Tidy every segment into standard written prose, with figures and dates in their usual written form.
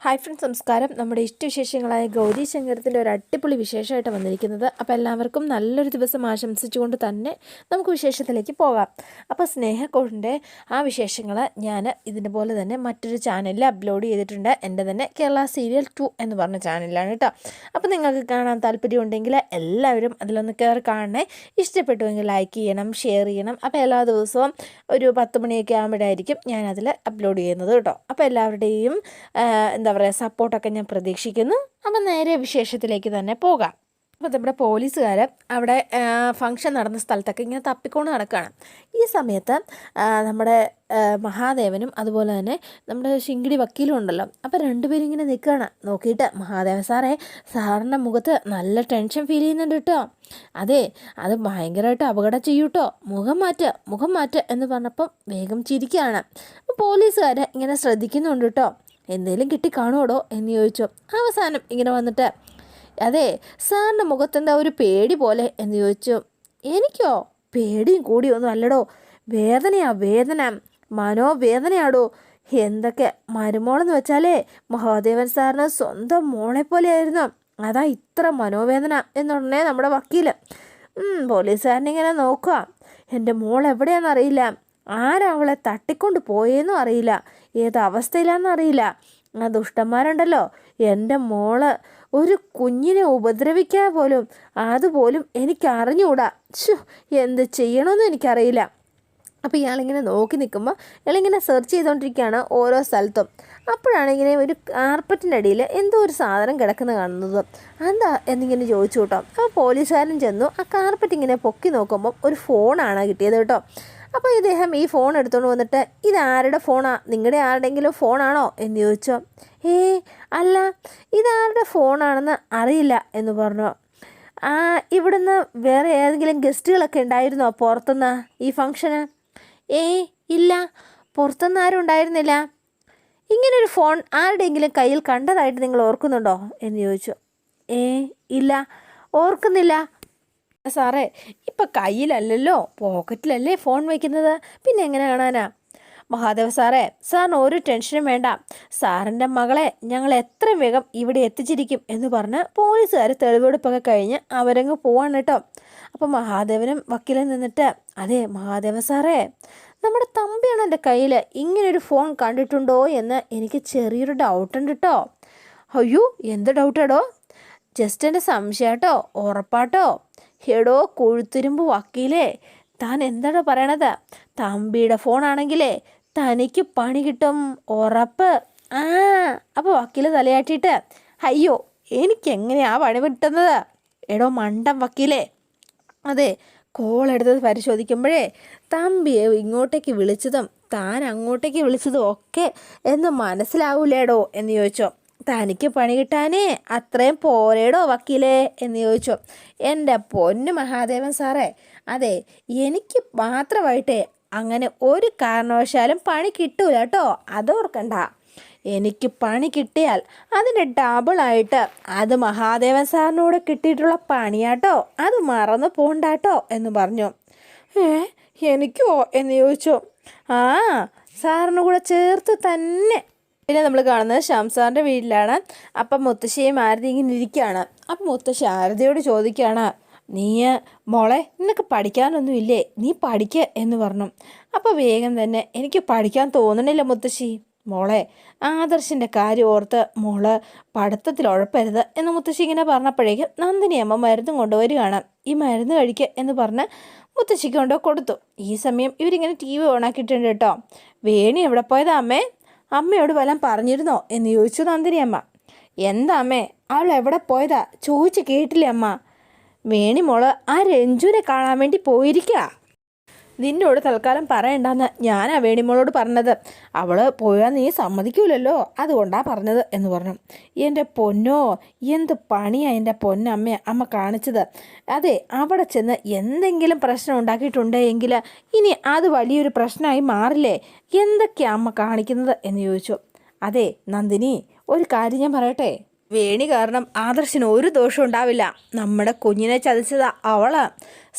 Hi friends, നമസ്കാരം. നമ്മുടെ ഇഷ്ടവിശേഷങ്ങളായ ഗൗരി ശങ്കരത്തിൻ്റെ ഒരു അടിപൊളി വിശേഷമായിട്ട് വന്നിരിക്കുന്നത്. അപ്പോൾ എല്ലാവർക്കും നല്ലൊരു ദിവസം ആശംസിച്ചുകൊണ്ട് തന്നെ നമുക്ക് വിശേഷത്തിലേക്ക് പോകാം. അപ്പോൾ സ്നേഹക്കോടിൻ്റെ ആ വിശേഷങ്ങൾ ഞാൻ ഇതിൻ്റെ പോലെ തന്നെ മറ്റൊരു ചാനലിൽ അപ്ലോഡ് ചെയ്തിട്ടുണ്ട്. എൻ്റെ തന്നെ കേരള സീരിയൽ 2 എന്ന് പറഞ്ഞ ചാനലിലാണ് കേട്ടോ. അപ്പോൾ നിങ്ങൾക്ക് കാണാൻ താല്പര്യമുണ്ടെങ്കിൽ എല്ലാവരും അതിലൊന്ന് കയറി കാണണേ. ഇഷ്ടപ്പെട്ടുവെങ്കിൽ ലൈക്ക് ചെയ്യണം, ഷെയർ ചെയ്യണം. അപ്പോൾ എല്ലാ ദിവസവും ഒരു 10 മണിയൊക്കെ ആകുമ്പോഴായിരിക്കും ഞാനതിൽ അപ്ലോഡ് ചെയ്യുന്നത് കേട്ടോ. അപ്പോൾ എല്ലാവരുടെയും എന്താ പറയുക സപ്പോർട്ടൊക്കെ ഞാൻ പ്രതീക്ഷിക്കുന്നു. അപ്പം നേരെ വിശേഷത്തിലേക്ക് തന്നെ പോകാം. അപ്പോൾ നമ്മുടെ പോലീസുകാർ അവിടെ ഫംഗ്ഷൻ നടന്ന സ്ഥലത്തൊക്കെ ഇങ്ങനെ തപ്പിക്കൊണ്ട് നടക്കുകയാണ്. ഈ സമയത്ത് നമ്മുടെ മഹാദേവനും അതുപോലെ തന്നെ നമ്മുടെ ശിങ്കിടി വക്കീലും ഉണ്ടല്ലോ. അപ്പോൾ രണ്ടുപേരും ഇങ്ങനെ നിൽക്കുകയാണ്. നോക്കിയിട്ട് മഹാദേവൻ സാറിൻ്റെ മുഖത്ത് നല്ല ടെൻഷൻ ഫീൽ ചെയ്യുന്നുണ്ട് കേട്ടോ. അതെ, അത് ഭയങ്കരമായിട്ട് അപകടം ചെയ്യൂട്ടോ, മുഖം മാറ്റ് എന്ന് പറഞ്ഞപ്പം വേഗം ചിരിക്കുകയാണ്. അപ്പോൾ പോലീസുകാർ ഇങ്ങനെ ശ്രദ്ധിക്കുന്നുണ്ട് കേട്ടോ. എന്തെങ്കിലും കിട്ടി കാണുമോടോ എന്ന് ചോദിച്ചു. അവസാനം ഇങ്ങനെ വന്നിട്ട്, അതെ സാറിൻ്റെ മുഖത്തെന്താ ഒരു പേടി പോലെ എന്ന് ചോദിച്ചു. എനിക്കോ പേടിയും കൂടിയൊന്നും അല്ലടോ, വേദന മനോവേദനയാടോ. എന്തൊക്കെ മരുമോളെന്ന് വെച്ചാലേ മഹാദേവൻ സാറിന് സ്വന്തം മോളെ പോലെയായിരുന്നു, അതാ ഇത്ര മനോവേദന എന്നുടനെ നമ്മുടെ വക്കീല് പോലീസുകാരനിങ്ങനെ നോക്കുക. എൻ്റെ മോൾ എവിടെയാണെന്നറിയില്ല, ആരവളെ തട്ടിക്കൊണ്ട് പോയെന്നും അറിയില്ല, ഏത് അവസ്ഥയിലാണെന്നറിയില്ല. ആ ദുഷ്ടന്മാരുണ്ടല്ലോ, എൻ്റെ മോള് ഒരു കുഞ്ഞിനെ ഉപദ്രവിക്കാൻ പോലും അതുപോലും എനിക്കറിഞ്ഞുകൂടാ. എന്ത് ചെയ്യണമെന്നും എനിക്കറിയില്ല. അപ്പോൾ ഇയാളിങ്ങനെ നോക്കി നിൽക്കുമ്പോൾ ഇയാളിങ്ങനെ സെർച്ച് ചെയ്തുകൊണ്ടിരിക്കുകയാണ് ഓരോ സ്ഥലത്തും. അപ്പോഴാണ് ഇങ്ങനെ ഒരു കാർപ്പറ്റിൻ്റെ അടിയിൽ എന്തോ ഒരു സാധനം കിടക്കുന്നത് കാണുന്നത്. എന്താ എന്നിങ്ങനെ ചോദിച്ചു കേട്ടോ. അപ്പോൾ പോലീസുകാരൻ ചെന്നു ആ കാർപ്പറ്റ് ഇങ്ങനെ പൊക്കി നോക്കുമ്പോൾ ഒരു ഫോണാണ് കിട്ടിയത് കേട്ടോ. അപ്പോൾ ഇദ്ദേഹം ഈ ഫോൺ എടുത്തുകൊണ്ട് വന്നിട്ട്, ഇതാരുടെ ഫോണാ, നിങ്ങളുടെ ആരുടെയെങ്കിലും ഫോണാണോ എന്ന് ചോദിച്ചോ. അല്ല, ഇതാരുടെ ഫോണാണെന്ന് അറിയില്ല എന്ന് പറഞ്ഞു. ഇവിടുന്ന് വേറെ ഏതെങ്കിലും ഗസ്റ്റുകളൊക്കെ ഉണ്ടായിരുന്നോ പുറത്തുനിന്ന് ഈ ഫംഗ്ഷന്? ഇല്ല, പുറത്തുനിന്ന് ആരും ഉണ്ടായിരുന്നില്ല. ഇങ്ങനൊരു ഫോൺ ആരുടെയെങ്കിലും കയ്യിൽ കണ്ടതായിട്ട് നിങ്ങൾ ഓർക്കുന്നുണ്ടോ എന്ന് ചോദിച്ചു. ഇല്ല, ഓർക്കുന്നില്ല. സാറേ, ഇപ്പം കയ്യിലല്ലല്ലോ, പോക്കറ്റിലല്ലേ ഫോൺ വയ്ക്കുന്നത്, പിന്നെ എങ്ങനെ കാണാനാ? മഹാദേവ സാറിന് ഒരു ടെൻഷനും വേണ്ട, സാറിൻ്റെ മകളെ ഞങ്ങൾ എത്രയും വേഗം ഇവിടെ എത്തിച്ചിരിക്കും എന്ന് പറഞ്ഞ് പോലീസുകാർ തെളിവെടുപ്പൊക്കെ കഴിഞ്ഞ് അവരങ്ങ് പോവാണ് കേട്ടോ. അപ്പോൾ മഹാദേവനും വക്കീലും നിന്നിട്ട്, അതെ മഹാദേവ നമ്മുടെ തമ്പിയാണ് എൻ്റെ കയ്യിൽ ഇങ്ങനൊരു ഫോൺ കണ്ടിട്ടുണ്ടോ എന്ന് എനിക്ക് ചെറിയൊരു ഡൗട്ടുണ്ട് കേട്ടോ. അയ്യോ, എന്ത് ഡൗട്ടാടോ? ജസ്റ്റ് എൻ്റെ സംശയാട്ടോ, ഉറപ്പാട്ടോ? എടോ കൊഴുത്തുരുമ്പ് വക്കീലേ, താൻ എന്താണോ പറയണത്? തമ്പിയുടെ ഫോണാണെങ്കിലേ തനിക്ക് പണി കിട്ടും, ഉറപ്പ്. അപ്പോൾ വക്കീൽ തലയാട്ടിയിട്ട്, അയ്യോ എനിക്കെങ്ങനെയാ പണി കിട്ടുന്നത്? എടോ മണ്ടൻ വക്കീലേ, അതെ കോൾ എടുത്തത് പരിശോധിക്കുമ്പോഴേ തമ്പിയെ ഇങ്ങോട്ടേക്ക് വിളിച്ചതും താൻ അങ്ങോട്ടേക്ക് വിളിച്ചതും ഒക്കെ എന്ന് മനസ്സിലാവൂലേടോ എന്ന് ചോദിച്ചോ. തനിക്ക് പണി കിട്ടാനേ അത്രയും പോരേടോ വക്കീലേ എന്ന് ചോദിച്ചു. എൻ്റെ പൊന്നു മഹാദേവൻ അതെ എനിക്ക് മാത്രമായിട്ടേ അങ്ങനെ ഒരു കാരണവശാലും പണി കിട്ടൂല കേട്ടോ, അതോർക്കണ്ട. എനിക്ക് പണി കിട്ടിയാൽ അതിൻ്റെ ഡബിളായിട്ട് അത് മഹാദേവൻ സാറിനോട് കിട്ടിയിട്ടുള്ള പണിയാട്ടോ, അത് മറന്നു പോണ്ടാട്ടോ എന്ന് പറഞ്ഞു. എനിക്കോ എന്ന് ചോദിച്ചു. സാറിന് കൂടെ ചേർത്ത് തന്നെ. പിന്നെ നമ്മൾ കാണുന്നത് ശ്യാംസാറിൻ്റെ വീട്ടിലാണ്. അപ്പം മുത്തശ്ശിയും ആരതി ഇങ്ങനെ ഇരിക്കുകയാണ്. അപ്പം മുത്തശ്ശി ആരതിയോട് ചോദിക്കുകയാണ്, നീ മോളെ നിനക്ക് പഠിക്കാനൊന്നും ഇല്ലേ, നീ പഠിക്കുക എന്ന് പറഞ്ഞു. അപ്പോൾ വേഗം തന്നെ, എനിക്ക് പഠിക്കാൻ തോന്നണില്ല മുത്തശ്ശി. മോളെ ആദർശിൻ്റെ കാര്യം ഓർത്ത് മോള് പഠിത്തത്തിൽ ഉഴപ്പരുത് എന്ന് മുത്തശ്ശി ഇങ്ങനെ പറഞ്ഞപ്പോഴേക്കും നന്ദിനി അമ്മ മരുന്നും കൊണ്ടുവരികയാണ്. ഈ മരുന്ന് കഴിക്കുക എന്ന് പറഞ്ഞ് മുത്തശ്ശിക്ക് കൊണ്ടോ കൊടുത്തു. ഈ സമയം ഇവരിങ്ങനെ TV ഓണാക്കിയിട്ടുണ്ട് കേട്ടോ. വേണി എവിടെ പോയതാ അമ്മേ? അമ്മയോട് വല്ലതും പറഞ്ഞിരുന്നോ എന്ന് ചോദിച്ചു നന്ദിനി അമ്മ. എന്താ അമ്മേ, അവൾ എവിടെ പോയതാ ചോദിച്ച് കേട്ടില്ലേ അമ്മ? വേണി മോള് ആ രഞ്ജുവിനെ കാണാൻ വേണ്ടി പോയിരിക്കുക. നിന്നോട് തൽക്കാലം പറയണ്ടെന്ന് ഞാനാ വേണിമോളോട് പറഞ്ഞത്. അവൾ പോയാൽ നീ സമ്മതിക്കൂലല്ലോ, അതുകൊണ്ടാണ് പറഞ്ഞത് എന്ന് പറഞ്ഞു. എൻ്റെ പൊന്നോ, എന്ത് പണിയാണ് എൻ്റെ പൊന്നമ്മ അമ്മ കാണിച്ചത്. അതെ, അവിടെ ചെന്ന് എന്തെങ്കിലും പ്രശ്നം ഉണ്ടാക്കിയിട്ടുണ്ടെങ്കിൽ ഇനി അത് വലിയൊരു പ്രശ്നമായി മാറില്ലേ? എന്തൊക്കെയാണ് അമ്മ കാണിക്കുന്നത് എന്ന് ചോദിച്ചു. അതെ നന്ദിനി, ഒരു കാര്യം ഞാൻ പറയട്ടെ, വേണി കാരണം ആദർശിന് ഒരു ദോഷം ഉണ്ടാവില്ല. നമ്മുടെ കുഞ്ഞിനെ ചതിച്ചതാ അവളാ.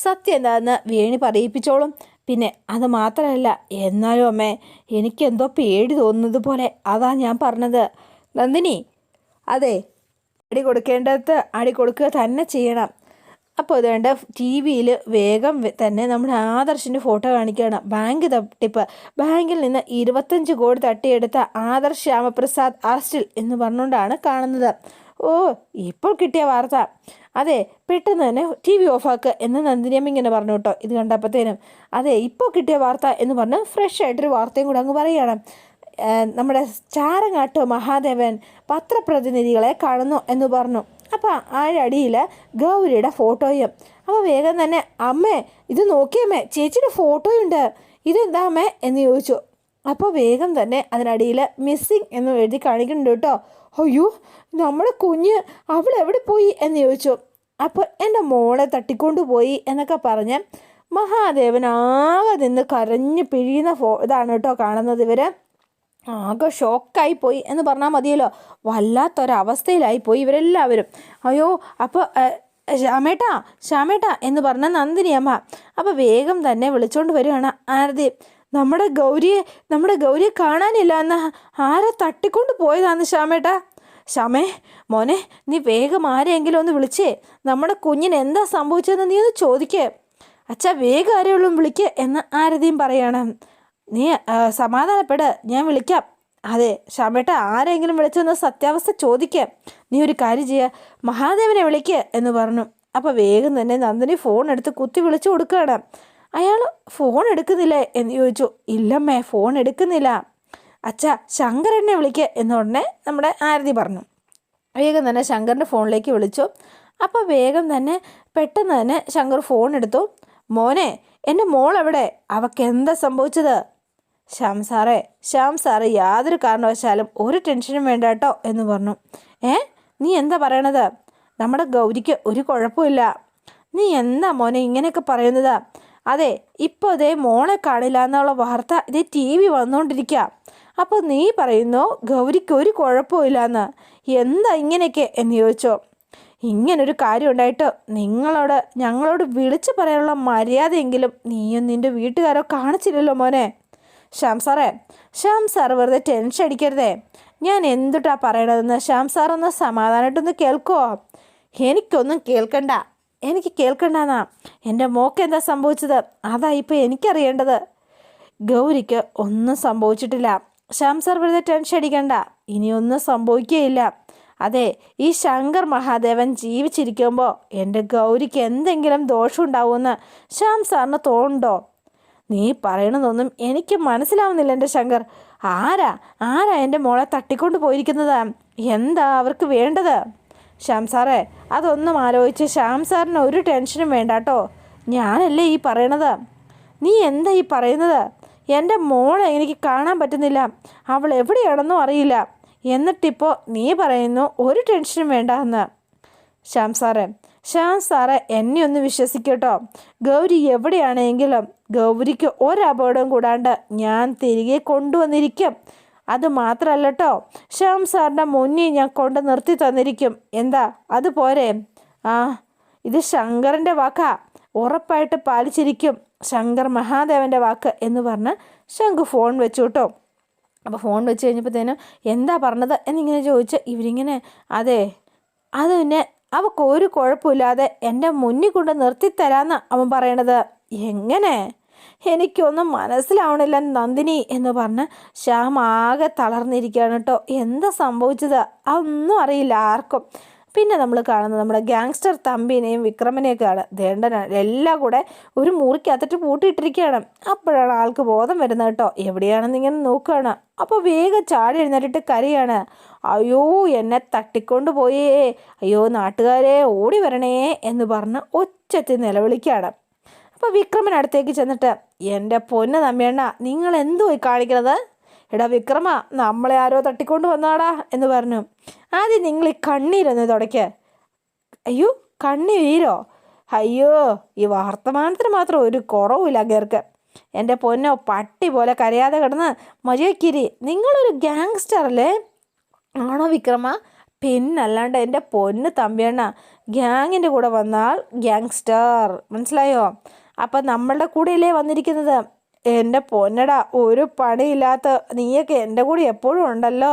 സത്യം എന്താണെന്ന് വേണി പറയിപ്പിച്ചോളും. പിന്നെ അത് മാത്രമല്ല, എന്നാലും അമ്മേ എനിക്കെന്തോ പേടി തോന്നുന്നത് പോലെ, അതാ ഞാൻ പറഞ്ഞത്. നന്ദിനി, അതെ, അടി കൊടുക്കേണ്ടത് അടി കൊടുക്കുക തന്നെ ചെയ്യണം. അപ്പോൾ ഇതുകൊണ്ട് ടി വിയിൽ വേഗം തന്നെ നമ്മുടെ ആദർശിൻ്റെ ഫോട്ടോ കാണിക്കുകയാണ്. ബാങ്ക് തട്ടിപ്പ്, ബാങ്കിൽ നിന്ന് 25 കോടി തട്ടിയെടുത്ത ആദർശ് ശ്യാമപ്രസാദ് അറസ്റ്റിൽ എന്ന് പറഞ്ഞുകൊണ്ടാണ് കാണുന്നത്. ഓ, ഇപ്പോൾ കിട്ടിയ വാർത്ത. അതെ, പെട്ടെന്ന് തന്നെ ടി വി ഓഫാക്കുക എന്ന് നന്ദിനിയമ്മ ഇങ്ങനെ പറഞ്ഞു കേട്ടോ. ഇത് കണ്ടപ്പോഴത്തേനും അതെ, ഇപ്പോൾ കിട്ടിയ വാർത്ത എന്ന് പറഞ്ഞ് ഫ്രഷ് ആയിട്ടൊരു വാർത്തയും കൂടെ അങ്ങ് പറയുകയാണ്. നമ്മുടെ ചാരങ്ങാട്ട് മഹാദേവൻ പത്രപ്രതിനിധികളെ കാണുന്നു എന്ന് പറഞ്ഞു. അപ്പോൾ ആഴടിയിൽ ഗൗരിയുടെ ഫോട്ടോയും. അപ്പോൾ വേഗം തന്നെ അമ്മേ ഇത് നോക്കിയമ്മേ, ചേച്ചിയുടെ ഫോട്ടോയുണ്ട്, ഇതെന്താ അമ്മേ എന്ന് ചോദിച്ചു. അപ്പോൾ വേഗം തന്നെ അതിനടിയിൽ മിസ്സിങ് എന്ന് എഴുതി കാണിക്കുന്നുണ്ട് കേട്ടോ. അയ്യോ, നമ്മുടെ കുഞ്ഞ് അവൾ എവിടെ പോയി എന്ന് ചോദിച്ചു. അപ്പോൾ എൻ്റെ മോളെ തട്ടിക്കൊണ്ടുപോയി എന്നൊക്കെ പറഞ്ഞ് മഹാദേവൻ ആകെ നിന്ന് കരഞ്ഞ് പിഴിയുന്ന ഇതാണ് കേട്ടോ കാണുന്നത്. ഇവർ ആകെ ഷോക്കായി പോയി എന്ന് പറഞ്ഞാൽ മതിയല്ലോ. വല്ലാത്തൊരവസ്ഥയിലായിപ്പോയി ഇവരെല്ലാവരും. അയ്യോ, അപ്പോൾ ശ്യാമേട്ടാ എന്ന് പറഞ്ഞ നന്ദിനി അമ്മ അപ്പോൾ വേഗം തന്നെ വിളിച്ചോണ്ട് വരികയാണ് ആരതി. നമ്മുടെ ഗൗരിയെ കാണാനില്ല എന്ന് ആരെ തട്ടിക്കൊണ്ട് പോയതാന്ന് ശ്യാമേ മോനെ, നീ വേഗം ആരെയെങ്കിലും ഒന്ന് വിളിച്ചേ, നമ്മുടെ കുഞ്ഞിന് എന്താ സംഭവിച്ചതെന്ന് നീ ഒന്ന് ചോദിക്കേ. അച്ഛാ, വേഗം ആരെയുള്ളൂ വിളിക്കേ എന്ന് ആരതിയും പറയാണ്. നീ സമാധാനപ്പെട്, ഞാൻ വിളിക്കാം. അതെ ശ്യാമേട്ട, ആരെങ്കിലും വിളിച്ചൊന്ന് സത്യാവസ്ഥ ചോദിക്കാം. നീ ഒരു കാര്യം ചെയ്യുക, മഹാദേവനെ വിളിക്കുക എന്ന് പറഞ്ഞു. അപ്പോൾ വേഗം തന്നെ നന്ദിനി ഫോൺ എടുത്ത് കുത്തി വിളിച്ചു കൊടുക്കുകയാണ്. അയാൾ ഫോൺ എടുക്കുന്നില്ലേ എന്ന് ചോദിച്ചു. ഇല്ലമ്മേ, ഫോൺ എടുക്കുന്നില്ല. അച്ഛാ, ശങ്കരനെ വിളിക്കുക എന്ന് ഉടനെ നമ്മുടെ ആരതി പറഞ്ഞു. വേഗം തന്നെ ശങ്കറിൻ്റെ ഫോണിലേക്ക് വിളിച്ചു. അപ്പോൾ വേഗം തന്നെ പെട്ടെന്ന് തന്നെ ശങ്കർ ഫോൺ എടുത്തു. മോനെ, എൻ്റെ മോൾ എവിടെ? അവൾക്ക് എന്താ സംഭവിച്ചത്? ശ്യാം സാറേ യാതൊരു കാരണവശാലും ഒരു ടെൻഷനും വേണ്ട കേട്ടോ എന്ന് പറഞ്ഞു. നീ എന്താ പറയണത്? നമ്മുടെ ഗൗരിക്ക് ഒരു കുഴപ്പമില്ല. നീ എന്താ മോനെ ഇങ്ങനെയൊക്കെ പറയുന്നത്? അതെ, ഇപ്പോൾ ഇതേ മോളെ കാണില്ല എന്നുള്ള വാർത്ത ഇതേ ടി വി വന്നുകൊണ്ടിരിക്കുക. അപ്പോൾ നീ പറയുന്നു ഗൗരിക്ക് ഒരു കുഴപ്പമില്ല. എന്താ ഇങ്ങനെയൊക്കെ എന്ന് ചോദിച്ചോ. ഇങ്ങനൊരു കാര്യം ഉണ്ടായിട്ട് ഞങ്ങളോട് വിളിച്ചു പറയാനുള്ള മര്യാദയെങ്കിലും നീയും നിൻ്റെ വീട്ടുകാരോ കാണിച്ചില്ലല്ലോ മോനെ. ശ്യാം സാർ വെറുതെ ടെൻഷൻ അടിക്കരുതേ. ഞാൻ എന്തുട്ടാ പറയണതെന്ന് ശ്യാം സാർ ഒന്ന് സമാധാനമായിട്ടൊന്ന് കേൾക്കുമോ? എനിക്കൊന്നും എനിക്ക് കേൾക്കണ്ടെന്നാ. എൻ്റെ മോക്ക് എന്താ സംഭവിച്ചത്? അതാ ഇപ്പോൾ എനിക്കറിയേണ്ടത്. ഗൗരിക്ക് ഒന്നും സംഭവിച്ചിട്ടില്ല. ശ്യാം സാർ വെറുതെ ടെൻഷൻ അടിക്കണ്ട, ഇനിയൊന്നും സംഭവിക്കുകയില്ല. അതെ, ഈ ശങ്കർ മഹാദേവൻ ജീവിച്ചിരിക്കുമ്പോൾ എൻ്റെ ഗൗരിക്ക് എന്തെങ്കിലും ദോഷം ഉണ്ടാവുമെന്ന് ശ്യാം സാറിന് തോന്നുന്നുണ്ടോ? നീ പറയണതൊന്നും എനിക്ക് മനസ്സിലാവുന്നില്ല എൻ്റെ ശങ്കർ. ആരാ എൻ്റെ മോളെ തട്ടിക്കൊണ്ട് പോയിരിക്കുന്നത്? എന്താ അവർക്ക് വേണ്ടത്? ശ്യാം സാറേ, അതൊന്നും ആലോചിച്ച് ശ്യാം സാറിന് ഒരു ടെൻഷനും വേണ്ട കേട്ടോ. ഞാനല്ലേ ഈ പറയണത്. നീ എന്താ ഈ പറയുന്നത്? എൻ്റെ മോളെ എനിക്ക് കാണാൻ പറ്റുന്നില്ല, അവൾ എവിടെയാണെന്നും അറിയില്ല. എന്നിട്ടിപ്പോൾ നീ പറയുന്നു ഒരു ടെൻഷനും വേണ്ട എന്ന്. ശ്യാം സാറേ എന്നെ ഒന്ന് വിശ്വസിക്കട്ടോ. ഗൗരി എവിടെയാണെങ്കിലും ഗൗരിക്ക് ഒരപകടവും കൂടാണ്ട് ഞാൻ തിരികെ കൊണ്ടുവന്നിരിക്കും. അത് മാത്രമല്ല കേട്ടോ, ശ്യാം സാറിൻ്റെ മുന്നിൽ ഞാൻ കൊണ്ട് നിർത്തി തന്നിരിക്കും. എന്താ അതുപോരെ? ഇത് ശങ്കറിൻ്റെ വാക്കാ, ഉറപ്പായിട്ട് പാലിച്ചിരിക്കും. ശങ്കർ മഹാദേവൻ്റെ വാക്ക് എന്ന് പറഞ്ഞ് ശങ്കു ഫോൺ വെച്ചു കേട്ടോ. അപ്പോൾ ഫോൺ വെച്ച് കഴിഞ്ഞപ്പോഴത്തേനും എന്താ പറഞ്ഞത് എന്നിങ്ങനെ ചോദിച്ച് ഇവരിങ്ങനെ അത് പിന്നെ അവൾക്ക് ഒരു കുഴപ്പമില്ലാതെ എൻ്റെ മുന്നിൽ കൊണ്ട് നിർത്തിത്തരാമെന്ന് അവൻ പറയണത്. എങ്ങനെ? എനിക്കൊന്നും മനസ്സിലാവണില്ല നന്ദിനി എന്ന് പറഞ്ഞ് ശ്യാം ആകെ തളർന്നിരിക്കുകയാണ് കേട്ടോ. എന്താ സംഭവിച്ചത് അതൊന്നും അറിയില്ല ആർക്കും. പിന്നെ നമ്മൾ കാണുന്നത് നമ്മുടെ ഗാങ്സ്റ്റർ തമ്പിനെയും വിക്രമനെയൊക്കെയാണ്. ദേണ്ടന എല്ലാം കൂടെ ഒരു മുറിക്കകത്തിട്ട് പൂട്ടിയിട്ടിരിക്കുകയാണ്. അപ്പോഴാണ് ആൾക്ക് ബോധം വരുന്നത് കേട്ടോ. എവിടെയാണെന്ന് ഇങ്ങനെ നോക്കുകയാണ്. അപ്പോൾ വേഗം ചാടി എഴുന്നേറ്റിട്ട് കരയാണ്. അയ്യോ, എന്നെ തട്ടിക്കൊണ്ട് പോയേ, അയ്യോ നാട്ടുകാരെ ഓടി വരണേ എന്ന് പറഞ്ഞ് ഒച്ചത്തിൽ നിലവിളിക്കുകയാണ്. അപ്പോൾ വിക്രമൻ അടുത്തേക്ക് ചെന്നിട്ട് എൻ്റെ പൊന്ന് തമ്മിയണ്ണ, നിങ്ങൾ എന്തുപോയി കാണിക്കണത്? എടാ വിക്രമ, നമ്മളെ ആരോ തട്ടിക്കൊണ്ട് വന്നാടാ എന്ന് പറഞ്ഞു. ആദ്യം നിങ്ങൾ ഈ കണ്ണീരൊന്ന് തുടയ്ക്ക്. അയ്യോ, കണ്ണീരോ? അയ്യോ, ഈ വർത്തമാനത്തിന് മാത്രം ഒരു കുറവില്ല അങ്ങേർക്ക്. എൻ്റെ പൊന്നോ, പട്ടി പോലെ കരയാതെ കിടന്ന് മജയ്ക്കിരി. നിങ്ങളൊരു ഗാങ്സ്റ്റർ അല്ലേ? ആണോ വിക്രമ? പിന്നല്ലാണ്ട് എൻ്റെ പൊന്ന് തമ്പിയണ്ണ, ഗ്യാങ്ങിൻ്റെ കൂടെ വന്നാൽ ഗ്യാങ്സ്റ്റർ, മനസ്സിലായോ? അപ്പം നമ്മളുടെ കൂടെയല്ലേ വന്നിരിക്കുന്നത്. എൻ്റെ പൊന്നടാ, ഒരു പണിയില്ലാത്ത നീയൊക്കെ എൻ്റെ കൂടെ എപ്പോഴും ഉണ്ടല്ലോ.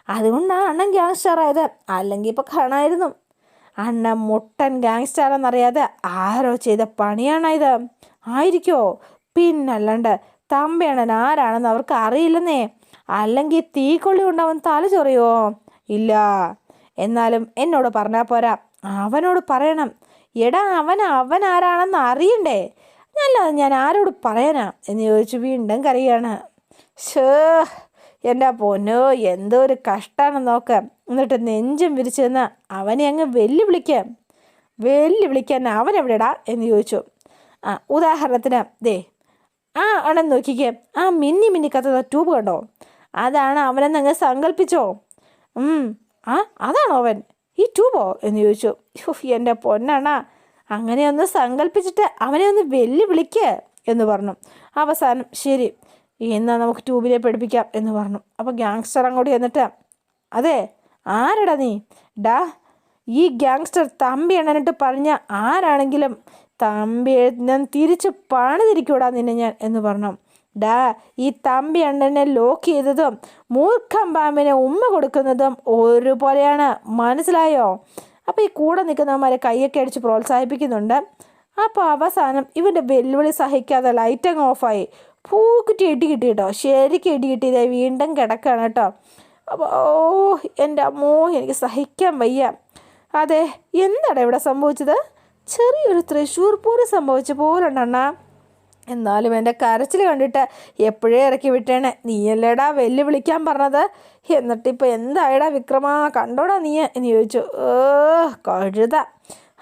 അതുകൊണ്ടാണ് അണ്ണൻ ഗ്യാങ്സ്റ്റർ ആയത്. അല്ലെങ്കിൽ ഇപ്പോൾ കാണായിരുന്നു. അണ്ണൻ മുട്ടൻ ഗ്യാങ്സ്റ്ററാണെന്നറിയാതെ ആരോ ചെയ്ത പണിയാണോ ഇത്? ആയിരിക്കോ? പിന്നല്ലാണ്ട് തമ്പിയണ്ണൻ ആരാണെന്ന് അവർക്ക് അറിയില്ലെന്നേ. അല്ലെങ്കിൽ തീക്കൊള്ളി കൊണ്ട് അവൻ തല ചൊറിയോ? ഇല്ല. എന്നാലും എന്നോട് പറഞ്ഞാൽ പോരാ, അവനോട് പറയണം. എടാ അവൻ ആരാണെന്ന് അറിയണ്ടേ? അല്ലാതെ ഞാൻ ആരോട് പറയാനാ എന്ന് ചോദിച്ചു വീണ്ടും കരയാണ്. ഷേ, എൻ്റെ പൊന്നോ, എന്തോ ഒരു കഷ്ടമാണെന്ന് നോക്ക്. എന്നിട്ട് നെഞ്ചും വിരിച്ചു നിന്ന് അവനെ അങ്ങ് വെല്ലുവിളിക്കാൻ അവനെവിടെടാ എന്ന് ചോദിച്ചു. ഉദാഹരണത്തിന് ദേ ആണെന്ന് നോക്കിക്കേ, ആ മിന്നി കത്തുന്ന ട്യൂബ് കണ്ടോ? അതാണ് അവനെന്നങ്ങ് സങ്കല്പിച്ചോ? അതാണോ അവൻ? ഈ ട്യൂബോ എന്ന് ചോദിച്ചു. എൻ്റെ പൊന്നണ്ണാ, അങ്ങനെയൊന്ന് സങ്കല്പിച്ചിട്ട് അവനെ ഒന്ന് വെല്ലുവിളിക്ക് എന്ന് പറഞ്ഞു. അവസാനം ശരി, എന്നാൽ നമുക്ക് ട്യൂബിനെ പഠിപ്പിക്കാം എന്ന് പറഞ്ഞു. അപ്പോൾ ഗ്യാങ്സ്റ്റർ അങ്ങോട്ട് ചെന്നിട്ട്, അതെ ആരടാ നീ? ഡാ, ഈ ഗ്യാങ്സ്റ്റർ തമ്പി എണ്ണനിട്ട് പറഞ്ഞ ആരാണെങ്കിലും തമ്പി ഞാൻ തിരിച്ച് പണിതിരിക്കൂടാ നിന്നെ ഞാൻ എന്ന് പറഞ്ഞു. ഡാ, ഈ തമ്പി അണ്ണനെ ലോക്ക് ചെയ്തതും മൂർഖം പാമ്പിനെ ഉമ്മ കൊടുക്കുന്നതും ഒരുപോലെയാണ്, മനസ്സിലായോ? അപ്പോൾ ഈ കൂടെ നിൽക്കുന്നവന്മാരെ കൈയൊക്കെ അടിച്ച് പ്രോത്സാഹിപ്പിക്കുന്നുണ്ട്. അപ്പോൾ അവസാനം ഇവൻ്റെ വെല്ലുവിളി സഹിക്കാതെ ലൈറ്റ് അങ്ങ് ഓഫായി. പൂക്കുറ്റി ഇടി കിട്ടി കേട്ടോ, ശരിക്കും ഇടി കിട്ടിയതായി വീണ്ടും കിടക്കുകയാണ് കേട്ടോ. അപ്പോൾ എൻ്റെ അമ്മോ, എനിക്ക് സഹിക്കാൻ വയ്യ. അതെ, എന്താണ് ഇവിടെ സംഭവിച്ചത്? ചെറിയൊരു തൃശ്ശൂർ പൂരം സംഭവിച്ച പോലുണ്ടണ്ണാ. എന്നാലും എൻ്റെ കരച്ചിൽ കണ്ടിട്ട് എപ്പോഴേ ഇറക്കി വിട്ടേണേ. നീയല്ലേടാ വെല്ലുവിളിക്കാൻ പറഞ്ഞത്? എന്നിട്ടിപ്പോൾ എന്തായടാ വിക്രമാ, കണ്ടോടാ നീ എന്ന് ചോദിച്ചു. കഴുത,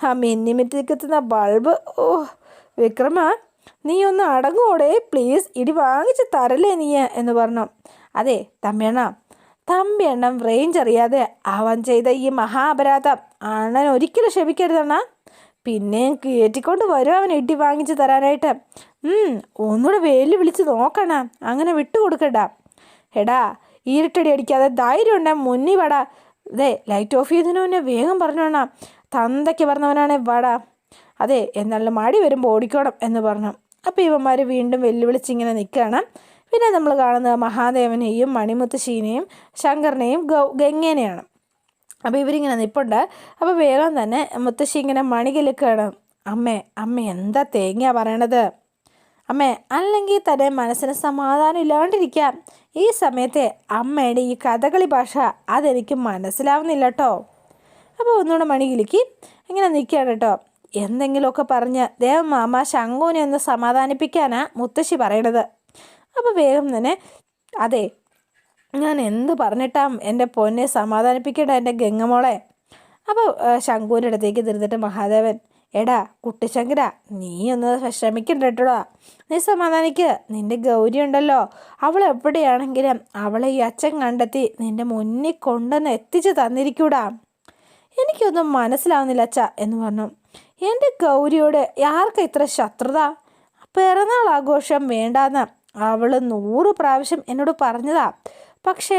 ആ മിന്നിമിറ്റിക്കെത്തുന്ന ബൾബ്. വിക്രമ, നീ ഒന്ന് അടങ്ങോടെ പ്ലീസ്, ഇടി വാങ്ങിച്ച് തരല്ലേ നീ എന്ന് പറഞ്ഞു. അതെ തമ്പിയണ്ണം റേഞ്ച് അറിയാതെ അവൻ ചെയ്ത ഈ മഹാപരാധം അണ്ണൻ ഒരിക്കലും ക്ഷമിക്കരുതണ്ണ. പിന്നെയും കയറ്റിക്കൊണ്ട് വരും അവൻ ഇടി വാങ്ങിച്ച് തരാനായിട്ട്. ഒന്നുകൂടെ വെല്ലുവിളിച്ച് നോക്കണം, അങ്ങനെ വിട്ടുകൊടുക്കണ്ട. എടാ, ഇരുട്ടടി അടിക്കാതെ ധൈര്യം ഉണ്ടെ മുന്നിൽ വാടാ. അതെ, ലൈറ്റ് ഓഫ് ചെയ്തതിനു മുന്നേ വേഗം പറഞ്ഞോണ. തന്തയ്ക്ക് പറഞ്ഞവനാണേ വാടാ. അതെ, എന്നാലും മടി വരുമ്പോൾ ഓടിക്കോണം എന്ന് പറഞ്ഞു. അപ്പോൾ ഇവന്മാർ വീണ്ടും വെല്ലുവിളിച്ചിങ്ങനെ നിൽക്കുകയാണ്. പിന്നെ നമ്മൾ കാണുന്നത് മഹാദേവനെയും മണിമുത്തശ്ശീനെയും ശങ്കറിനെയും ഗംഗേനെയാണ്. അപ്പോൾ ഇവരിങ്ങനെ നിൽപ്പുണ്ട്. അപ്പോൾ വേഗം തന്നെ മുത്തശ്ശി ഇങ്ങനെ മണികിലുക്കുകയാണ്. അമ്മ എന്താ തേങ്ങ പറയണത്? അമ്മേ, അല്ലെങ്കിൽ തന്നെ മനസ്സിന് സമാധാനം ഇല്ലാണ്ടിരിക്കാം. ഈ സമയത്തെ അമ്മയുടെ ഈ കഥകളി ഭാഷ അതെനിക്ക് മനസ്സിലാവുന്നില്ല കേട്ടോ. അപ്പോൾ ഒന്നുകൂടെ മണികിലുക്കി ഇങ്ങനെ നിൽക്കുകയാണ് കേട്ടോ. എന്തെങ്കിലുമൊക്കെ പറഞ്ഞ് ദേവമാമ ശങ്കുവിനെ ഒന്ന് സമാധാനിപ്പിക്കാനാണ് മുത്തശ്ശി പറയണത്. അപ്പോൾ വേഗം തന്നെ, അതെ, ഞാൻ എന്ത് പറഞ്ഞിട്ടാ എൻ്റെ പൊന്നെ സമാധാനിപ്പിക്കട്ടെ എൻ്റെ ഗംഗമോളെ. അപ്പോൾ ശങ്കുവിൻ്റെ അടുത്തേക്ക് തിരിഞ്ഞിട്ട് മഹാദേവൻ, എടാ കുട്ടിശങ്കര, നീ ഒന്ന് ശ്രമിക്കണ്ട കേട്ടോടാ, നീ സമാധാനിക്ക്. നിൻ്റെ ഗൗരി ഉണ്ടല്ലോ, അവൾ എവിടെയാണെങ്കിലും അവളെ ഈ അച്ഛൻ കണ്ടെത്തി നിൻ്റെ മുന്നിൽ കൊണ്ടുവന്ന് എത്തിച്ച് തന്നിരിക്കൂടാ. എനിക്കൊന്നും മനസ്സിലാവുന്നില്ല അച്ഛ എന്ന് പറഞ്ഞു. എൻ്റെ ഗൗരിയോട് ആർക്കാ ഇത്ര ശത്രുത? പിറന്നാൾ ആഘോഷം വേണ്ടാന്ന് അവൾ 100 പ്രാവശ്യം എന്നോട് പറഞ്ഞതാ. പക്ഷേ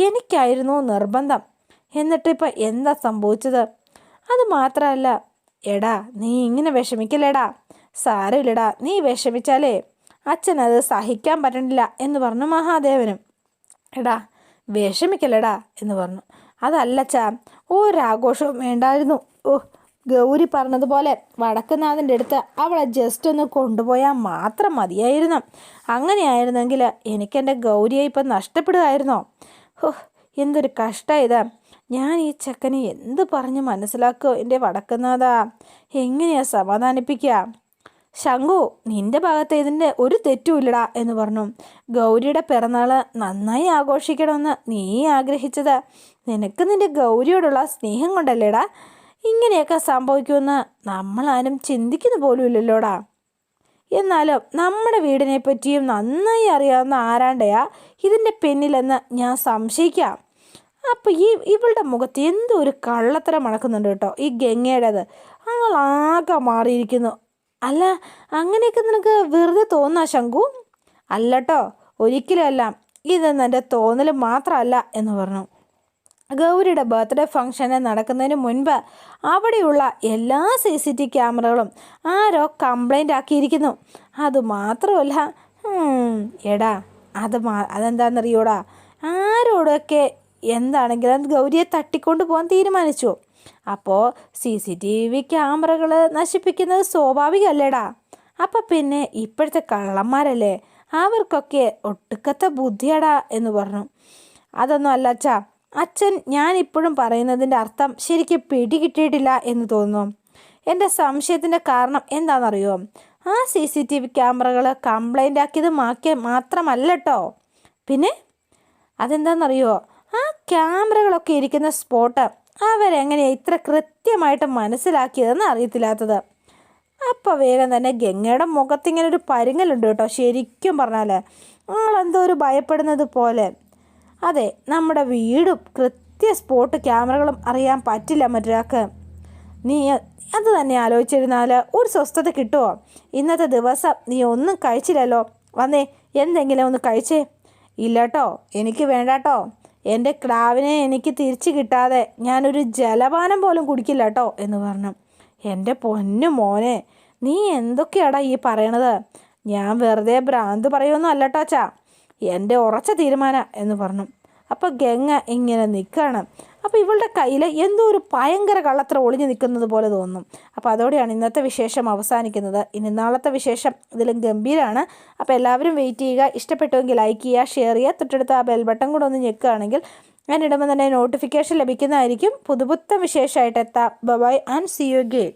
എനിക്കായിരുന്നു നിർബന്ധം. എന്നിട്ടിപ്പോൾ എന്താ സംഭവിച്ചത്? അത് മാത്രമല്ല, എടാ നീ ഇങ്ങനെ വിഷമിക്കല്ലേടാ. സാരമില്ലടാ, നീ വിഷമിച്ചാലേ അച്ഛനത് സഹിക്കാൻ പറ്റണില്ല എന്ന് പറഞ്ഞു മഹാദേവനും. എടാ വിഷമിക്കല്ലേടാ എന്ന് പറഞ്ഞു. അതല്ലച്ചാ, ഒരാഘോഷവും വേണ്ടായിരുന്നു. ഗൗരി പറഞ്ഞതുപോലെ വടക്കുന്നാഥൻ്റെ അടുത്ത് അവളെ ജസ്റ്റ് ഒന്ന് കൊണ്ടുപോയാൽ മാത്രം മതിയായിരുന്നു. അങ്ങനെയായിരുന്നെങ്കിൽ എനിക്കെൻ്റെ ഗൗരിയെ ഇപ്പം നഷ്ടപ്പെടുകയായിരുന്നോ? എന്തൊരു കഷ്ടമാണ് ഇത്. ഞാൻ ഈ ചെക്കനെ എന്ത് പറഞ്ഞ് മനസ്സിലാക്കുമോ എൻ്റെ വടക്കുന്നാഥ? എങ്ങനെയാ സമാധാനിപ്പിക്കുക? ശങ്കു, നിൻ്റെ ഭാഗത്ത് ഇതിൻ്റെ ഒരു തെറ്റുമില്ലടാ എന്ന് പറഞ്ഞു. ഗൗരിയുടെ പിറന്നാൾ നന്നായി ആഘോഷിക്കണമെന്ന് നീ ആഗ്രഹിച്ചത് നിനക്ക് നിൻ്റെ ഗൗരിയോടുള്ള സ്നേഹം കൊണ്ടല്ലേടാ. ഇങ്ങനെയൊക്കെ സംഭവിക്കുമെന്ന് നമ്മളാരും ചിന്തിക്കുന്ന പോലും ഇല്ലല്ലോടാ. എന്നാലും നമ്മുടെ വീടിനെ പറ്റിയും നന്നായി അറിയാവുന്ന ആരാണ്ടയാ ഇതിൻ്റെ പിന്നിലെന്ന് ഞാൻ സംശയിക്കാം. അപ്പോൾ ഇവളുടെ മുഖത്ത് എന്തോ ഒരു കള്ളത്തരം മണക്കുന്നുണ്ട് കേട്ടോ, ഈ ഗംഗയുടേത്. ആളാകെ മാറിയിരിക്കുന്നു. അല്ല, അങ്ങനെയൊക്കെ നിനക്ക് വെറുതെ തോന്നാ ശങ്കു? അല്ലട്ടോ, ഒരിക്കലും അല്ല. ഇതെന്ന് എൻ്റെ തോന്നൽ മാത്രമല്ല എന്ന് പറഞ്ഞു. ഗൗരിയുടെ ബർത്ത്ഡേ ഫംഗ്ഷന് നടക്കുന്നതിന് മുൻപ് അവിടെയുള്ള എല്ലാ CCTV ക്യാമറകളും ആരോ കംപ്ലൈൻ്റ് ആക്കിയിരിക്കുന്നു. അതുമാത്രമല്ല, എടാ അതെന്താണെന്നറിയോടാ, ആരോടൊക്കെ എന്താണെങ്കിലും ഗൗരിയെ തട്ടിക്കൊണ്ട് പോകാൻ തീരുമാനിച്ചു. അപ്പോൾ CCTV ക്യാമറകൾ നശിപ്പിക്കുന്നത് സ്വാഭാവികമല്ലേടാ. അപ്പം പിന്നെ ഇപ്പോഴത്തെ കള്ളന്മാരല്ലേ, അവർക്കൊക്കെ ഒട്ടുക്കത്തെ ബുദ്ധിയാടാ എന്ന് പറഞ്ഞു. അതൊന്നും അല്ല അച്ഛാ, അച്ഛൻ ഞാനിപ്പോഴും പറയുന്നതിൻ്റെ അർത്ഥം ശരിക്കും പിടികിട്ടിയിട്ടില്ല എന്ന് തോന്നുന്നു. എൻ്റെ സംശയത്തിൻ്റെ കാരണം എന്താണെന്നറിയോ? ആ CCTV ക്യാമറകൾ കംപ്ലൈൻ്റ് ആക്കിയത് മാത്രമല്ല കേട്ടോ. പിന്നെ അതെന്താണെന്നറിയോ? ആ ക്യാമറകളൊക്കെ ഇരിക്കുന്ന സ്പോട്ട് അവരെങ്ങനെയാണ് ഇത്ര കൃത്യമായിട്ട് മനസ്സിലാക്കിയതെന്ന് അറിയത്തില്ലാത്തത്. അപ്പോൾ വേഗം തന്നെ ഗംഗയുടെ മുഖത്തിങ്ങനെ ഒരു പരുങ്ങലുണ്ട് കേട്ടോ. ശരിക്കും പറഞ്ഞാൽ ആളെന്തോ ഒരു ഭയപ്പെടുന്നത് പോലെ. അതെ, നമ്മുടെ വീടും സ്പോട്ട് ക്യാമറകളും അറിയാൻ പറ്റില്ല മറ്റൊരാൾക്ക്. നീ അത് തന്നെ ആലോചിച്ചിരുന്നാൽ ഒരു സ്വസ്ഥത കിട്ടുമോ? ഇന്നത്തെ ദിവസം നീ ഒന്നും കഴിച്ചില്ലല്ലോ, വന്നേ എന്തെങ്കിലും ഒന്ന് കഴിച്ചേ. ഇല്ല കേട്ടോ, എനിക്ക് വേണ്ടാട്ടോ. എൻ്റെ ക്രാവിനെ എനിക്ക് തിരിച്ചു കിട്ടാതെ ഞാനൊരു ജലപാനം പോലും കുടിക്കില്ല കേട്ടോ എന്ന് പറഞ്ഞു. എൻ്റെ പൊന്നു മോനെ, നീ എന്തൊക്കെയാടാ ഈ പറയണത്? ഞാൻ വെറുതെ ഭ്രാന്ത് പറയുമൊന്നും അല്ല കേട്ടോ അച്ഛാ, എൻ്റെ ഉറച്ച തീരുമാനം എന്ന് പറഞ്ഞു. അപ്പോൾ ഗംഗ ഇങ്ങനെ നിൽക്കുകയാണ്. അപ്പോൾ ഇവളുടെ കയ്യിൽ എന്തോ ഒരു ഭയങ്കര കള്ളത്ര ഒളിഞ്ഞു നിൽക്കുന്നത് പോലെ തോന്നും. അപ്പോൾ അതോടെയാണ് ഇന്നത്തെ വിശേഷം അവസാനിക്കുന്നത്. ഇനി നാളത്തെ വിശേഷം ഇതിലും ഗംഭീരമാണ്. അപ്പോൾ എല്ലാവരും വെയിറ്റ് ചെയ്യുക. ഇഷ്ടപ്പെട്ടുവെങ്കിൽ ലൈക്ക് ചെയ്യുക, ഷെയർ ചെയ്യുക, തൊട്ടടുത്ത് ആ ബെൽ ബട്ടൺ കൂടെ ഒന്ന് ഞെക്കുകയാണെങ്കിൽ ഞാൻ ഇടുമ്പോൾ തന്നെ നോട്ടിഫിക്കേഷൻ ലഭിക്കുന്നതായിരിക്കും. പുതുപുത്തൻ വിശേഷമായിട്ട് എത്താം. Bye and see you again.